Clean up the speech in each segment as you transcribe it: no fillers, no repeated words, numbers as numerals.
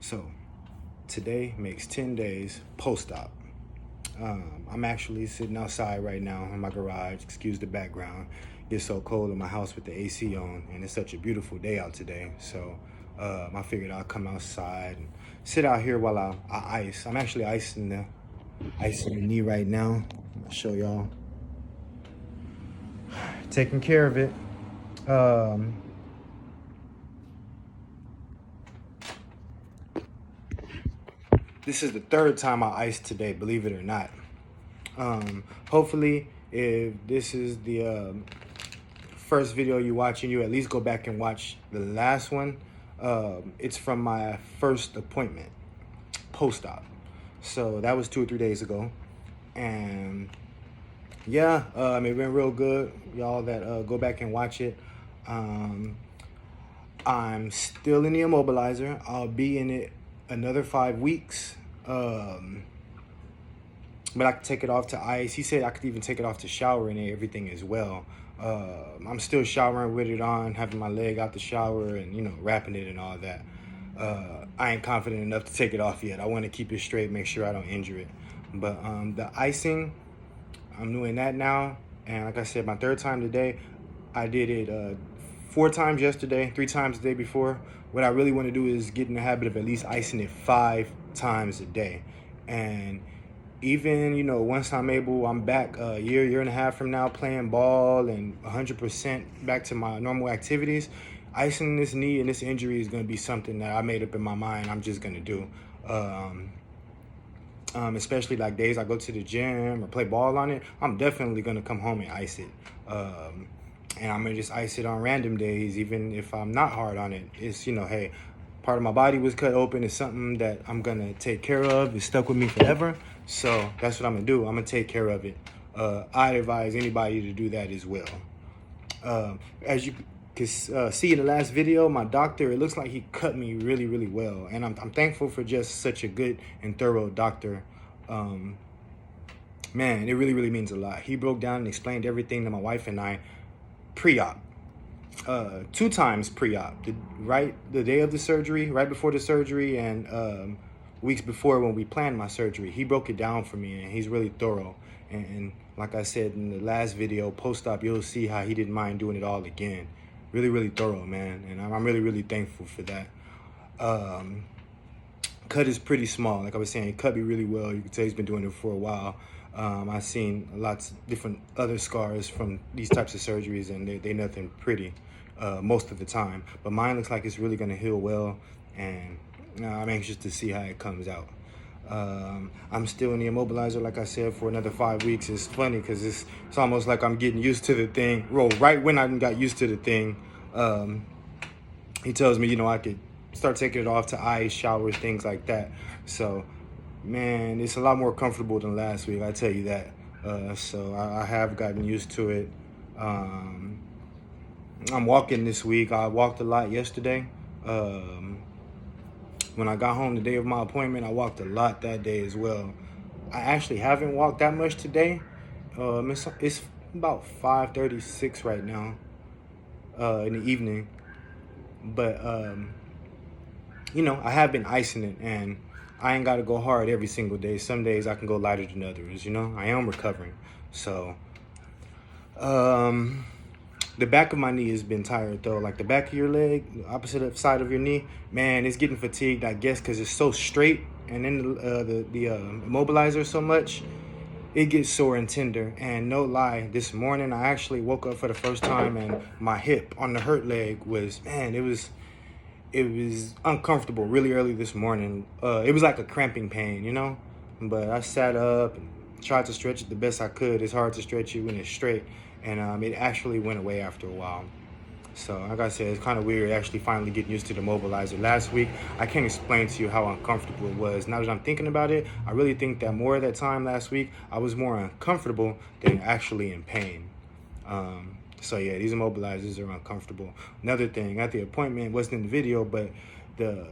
So today makes 10 days post-op. I'm actually sitting outside right now in my garage. Excuse the background. It's so cold in my house with the AC on, and it's such a beautiful day out today. So I figured I'll come outside and sit out here while I ice. I'm actually icing the knee right now. I'll show y'all. Taking care of it. This is the third time I iced today, believe it or not. Hopefully, if this is the first video you're watching, you at least go back and watch the last one. It's from my first appointment, post-op. So that was 2 or 3 days ago. And yeah, it went real good. Y'all that go back and watch it. I'm still in the immobilizer. I'll be in it another 5 weeks. But I could take it off to ice. He said I could even take it off to shower and everything as well. I'm still showering with it on, having my leg out the shower and, wrapping it and all that. I ain't confident enough to take it off yet. I want to keep it straight, make sure I don't injure it. But the icing, I'm doing that now. And like I said, my third time today. I did it 4 times yesterday, 3 times the day before. What I really want to do is get in the habit of at least icing it 5 times a day. And even, once I'm back a year and a half from now playing ball and 100% back to my normal activities, icing this knee and this injury is going to be something that I made up in my mind I'm just going to do. Especially like days I go to the gym or play ball on it, I'm definitely going to come home and ice it. And I'm going to just ice it on random days, even if I'm not hard on it. It's, hey, part of my body was cut open. It's something that I'm going to take care of. It's stuck with me forever. So that's what I'm going to do. I'm going to take care of it. I advise anybody to do that as well. As you can see in the last video, my doctor, it looks like he cut me really, really well. And I'm thankful for just such a good and thorough doctor. Man, it really, really means a lot. He broke down and explained everything to my wife and I pre-op. 2 times pre-op. The day of the surgery, right before the surgery, and weeks before when we planned my surgery. He broke it down for me, and he's really thorough. And like I said in the last video, post-op, you'll see how he didn't mind doing it all again. Really, really thorough, man. And I'm really, really thankful for that. Cut is pretty small. Like I was saying, he cut me really well. You can tell he's been doing it for a while. I've seen lots of different other scars from these types of surgeries, and they're nothing pretty most of the time. But mine looks like it's really going to heal well, and I'm anxious to see how it comes out. I'm still in the immobilizer, like I said, for another 5 weeks. It's funny because it's almost like I'm getting used to the thing. Well, right when I got used to the thing, he tells me, I could start taking it off to ice, showers, things like that. So, man, it's a lot more comfortable than last week, I tell you that. So I have gotten used to it. I'm walking this week. I walked a lot yesterday. When I got home the day of my appointment, I walked a lot that day as well. I actually haven't walked that much today. It's about 5:36 right now in the evening. But, I have been icing it, and I ain't got to go hard every single day. Some days I can go lighter than others, I am recovering. So, the back of my knee has been tired, though. Like the back of your leg, the opposite side of your knee, man, it's getting fatigued, I guess, because it's so straight. And then the immobilizer so much, it gets sore and tender. And no lie, this morning I actually woke up for the first time, and my hip on the hurt leg was, man, it was uncomfortable really early this morning. It was like a cramping pain, But I sat up and tried to stretch it the best I could. It's hard to stretch it when it's straight. And it actually went away after a while. So like I said, it's kind of weird actually finally getting used to the immobilizer. Last week, I can't explain to you how uncomfortable it was. Now that I'm thinking about it, I really think that more of that time last week, I was more uncomfortable than actually in pain. So yeah, these immobilizers are uncomfortable. Another thing, at the appointment, wasn't in the video, but the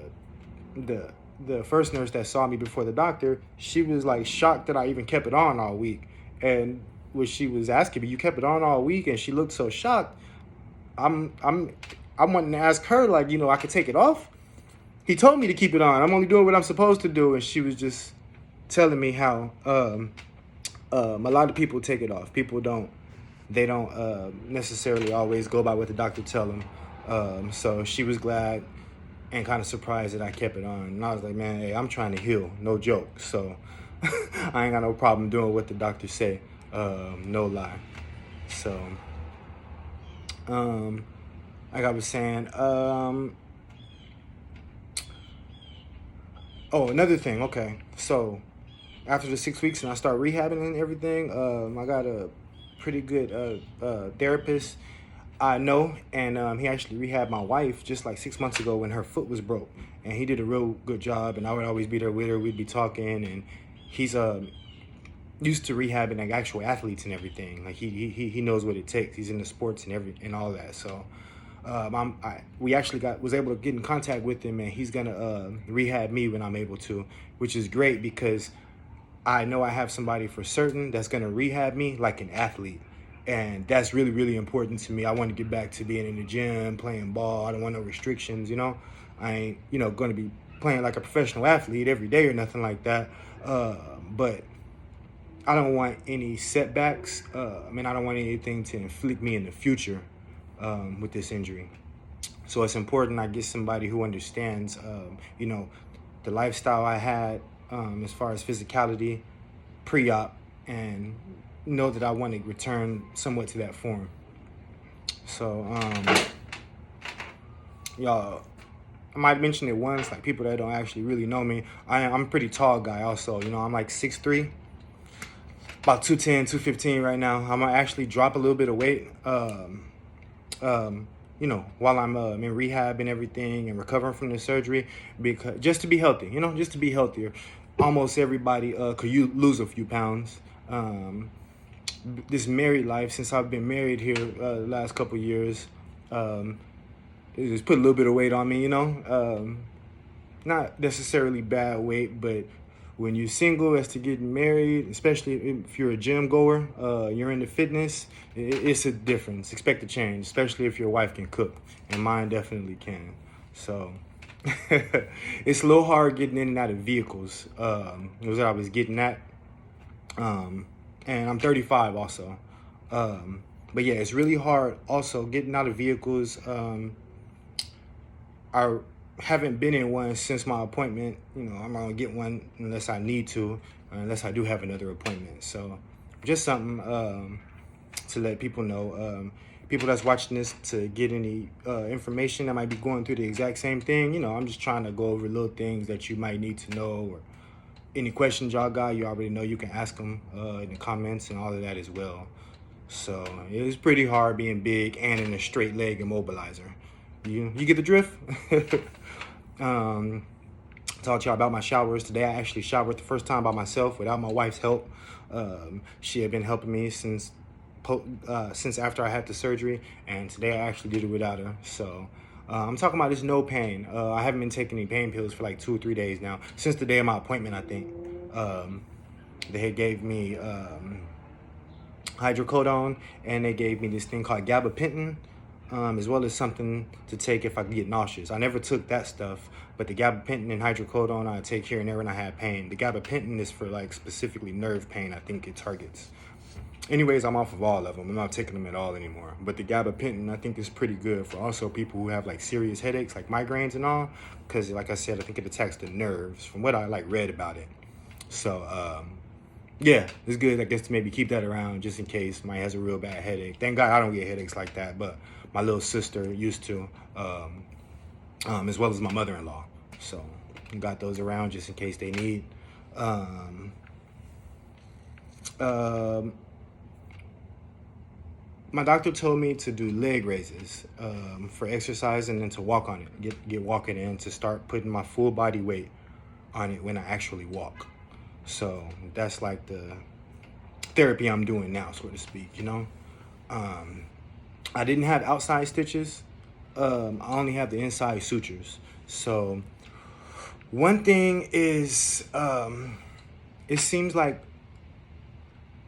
first nurse that saw me before the doctor, she was like shocked that I even kept it on all week. And when she was asking me, you kept it on all week, and she looked so shocked. I'm wanting to ask her, like, I could take it off. He told me to keep it on. I'm only doing what I'm supposed to do. And she was just telling me how a lot of people take it off. People don't. They don't necessarily always go by what the doctor tell them. So she was glad and kind of surprised that I kept it on. And I was like, man, hey, I'm trying to heal, no joke. So I ain't got no problem doing what the doctor say, no lie. So, like I was saying, oh, another thing. Okay, so after the 6 weeks and I start rehabbing and everything, I got a pretty good therapist I know, and he actually rehabbed my wife just like 6 months ago when her foot was broke, and he did a real good job. And I would always be there with her. We'd be talking, and he's used to rehabbing like actual athletes and everything. Like he knows what it takes. He's in the sports and all that. So we actually was able to get in contact with him, and he's gonna rehab me when I'm able to, which is great because I know I have somebody for certain that's gonna rehab me like an athlete. And that's really, really important to me. I want to get back to being in the gym, playing ball. I don't want no restrictions, you know. I ain't, going to be playing like a professional athlete every day or nothing like that. But I don't want any setbacks. I don't want anything to inflict me in the future with this injury. So it's important I get somebody who understands, the lifestyle I had as far as physicality, pre-op, and know that I want to return somewhat to that form. So, y'all, I might mention it once, like people that don't actually really know me. I'm a pretty tall guy also, I'm like 6'3", about 210, 215 right now. I'm gonna actually drop a little bit of weight, while I'm in rehab and everything and recovering from the surgery, because just to be healthy, just to be healthier. Almost everybody could lose a few pounds. This married life, since I've been married here the last couple years, it just put a little bit of weight on me, not necessarily bad weight, but when you're single as to getting married, especially if you're a gym goer, you're into fitness, it's a difference. Expect a change, especially if your wife can cook, and mine definitely can. So it's a little hard getting in and out of vehicles. It was what I was getting at. And I'm 35 also. But yeah, it's really hard also getting out of vehicles. I haven't been in one since my appointment. I'm not gonna get one unless I need to, unless I do have another appointment. So just something to let people know. People that's watching this, to get any information that might be going through the exact same thing. I'm just trying to go over little things that you might need to know, or any questions y'all got, you already know you can ask them in the comments and all of that as well. So it's pretty hard being big and in a straight leg immobilizer. You get the drift? Talked to y'all about my showers today. I actually showered the first time by myself without my wife's help. She had been helping me since after I had the surgery, and today I actually did it without her. So I'm talking about this no pain. I haven't been taking any pain pills for like 2 or 3 days now, since the day of my appointment, I think. They had gave me hydrocodone, and they gave me this thing called gabapentin, as well as something to take if I get nauseous. I never took that stuff, but the gabapentin and hydrocodone I take here and there when I have pain. The gabapentin is for like specifically nerve pain, I think it targets. Anyways, I'm off of all of them. I'm not taking them at all anymore. But the gabapentin, I think, is pretty good for also people who have like serious headaches, like migraines and all. Because like I said, I think it attacks the nerves from what I read about it. So, yeah, it's good, I guess, to maybe keep that around just in case somebody has a real bad headache. Thank God I don't get headaches like that, but my little sister used to, as well as my mother-in-law. So got those around just in case they need. My doctor told me to do leg raises for exercise, and then to walk on it, get walking in, to start putting my full body weight on it when I actually walk. So that's like the therapy I'm doing now, so to speak, I didn't have outside stitches. I only have the inside sutures. So one thing is, it seems like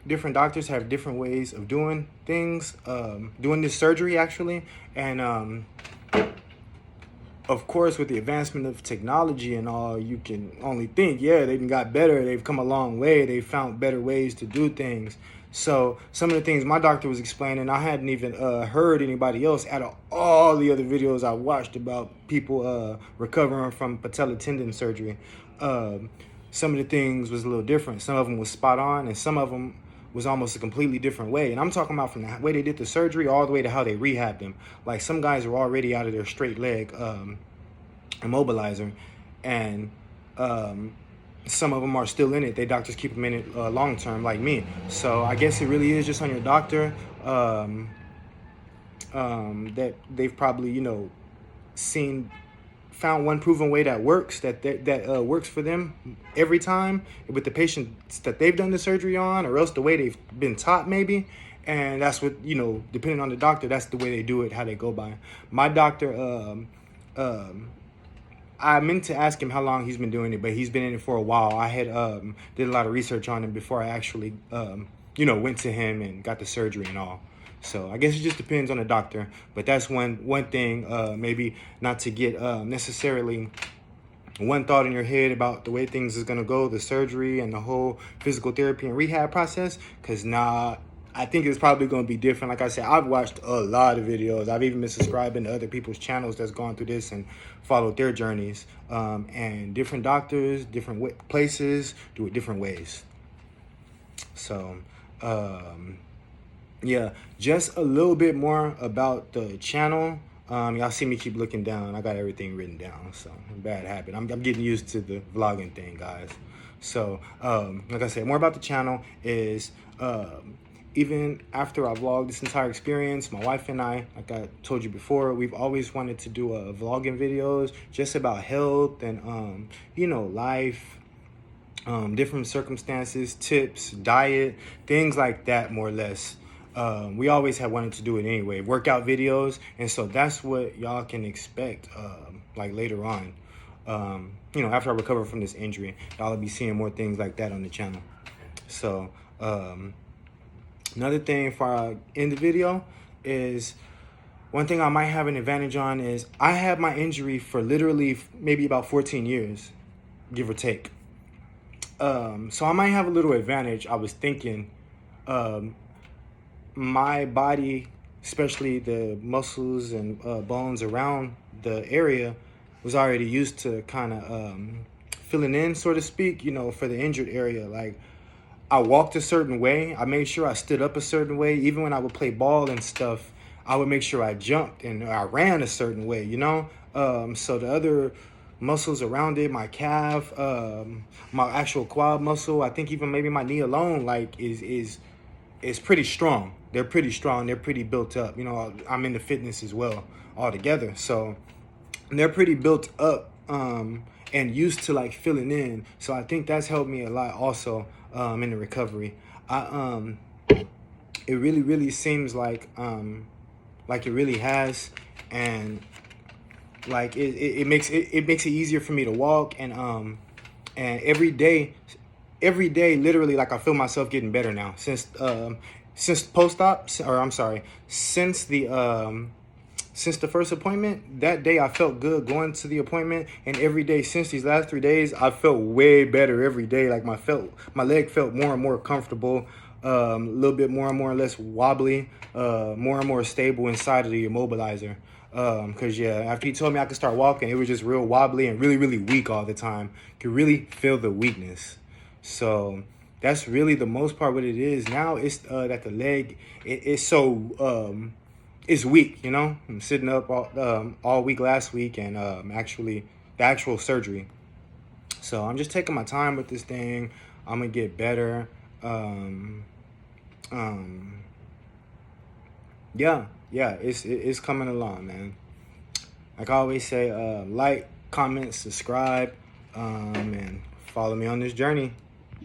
different doctors have different ways of doing things, doing this surgery actually. And of course, with the advancement of technology and all, you can only think, yeah, they've got better. They've come a long way. They've found better ways to do things. So some of the things my doctor was explaining, I hadn't even heard anybody else out of all the other videos I watched about people recovering from patellar tendon surgery. Some of the things was a little different. Some of them was spot on, and some of them was almost a completely different way. And I'm talking about from the way they did the surgery all the way to how they rehabbed them. Like some guys were already out of their straight leg immobilizer, and some of them are still in it. They doctors keep them in it long term, like me. So I guess it really is just on your doctor. That they've probably, you know, found one proven way that works, that works for them every time with the patients that they've done the surgery on, or else the way they've been taught maybe. And that's what, you know, depending on the doctor, that's the way they do it, how they go by. My doctor, I meant to ask him how long he's been doing it, but he's been in it for a while. I had did a lot of research on him before I actually, you know, went to him and got the surgery and all. So I guess it just depends on the doctor. But that's one thing, maybe not to get necessarily one thought in your head about the way things is going to go, the surgery and the whole physical therapy and rehab process. Because I think it's probably going to be different. Like I said, I've watched a lot of videos. I've even been subscribing to other people's channels that's gone through this and followed their journeys. And different doctors, different places do it different ways. So, yeah, just a little bit more about the channel. Y'all see me keep looking down. I got everything written down, so bad habit. I'm getting used to the vlogging thing, guys. So, like I said, more about the channel is, even after I vlogged this entire experience, my wife and I, like I told you before, we've always wanted to do vlogging videos just about health and, you know, life, different circumstances, tips, diet, things like that, more or less. We always have wanted to do it anyway, workout videos. And so that's what y'all can expect, like later on, you know, after I recover from this injury, y'all will be seeing more things like that on the channel. So, another thing before I end the video is, one thing I might have an advantage on is I had my injury for literally maybe about 14 years, give or take. So I might have a little advantage. I was thinking, my body, especially the muscles and bones around the area, was already used to kind of filling in, so to speak, you know, for the injured area. Like, I walked a certain way. I made sure I stood up a certain way. Even when I would play ball and stuff, I would make sure I jumped and I ran a certain way, you know? So the other muscles around it, my calf, my actual quad muscle, I think even maybe my knee alone, like, is pretty strong. They're pretty strong. They're pretty built up. You know, I'm into fitness as well altogether. So they're pretty built up and used to like filling in. So I think that's helped me a lot also in the recovery. It really seems like it really has, and like it makes it easier for me to walk, and every day literally, like, I feel myself getting better now since post-op, or I'm sorry, since the first appointment. That day I felt good going to the appointment, and every day since these last 3 days I felt way better every day. Like my leg felt more and more comfortable, a little bit more and more less wobbly, more and more stable inside of the immobilizer. Cause yeah, after he told me I could start walking, it was just real wobbly and really weak all the time. Could really feel the weakness. So that's really the most part what it is. Now it's that the leg, it's so it's weak, you know. I'm sitting up all week last week, and actually the actual surgery. So I'm just taking my time with this thing. I'm gonna get better. Yeah, it's coming along, man. Like I always say, like, comment, subscribe, and follow me on this journey.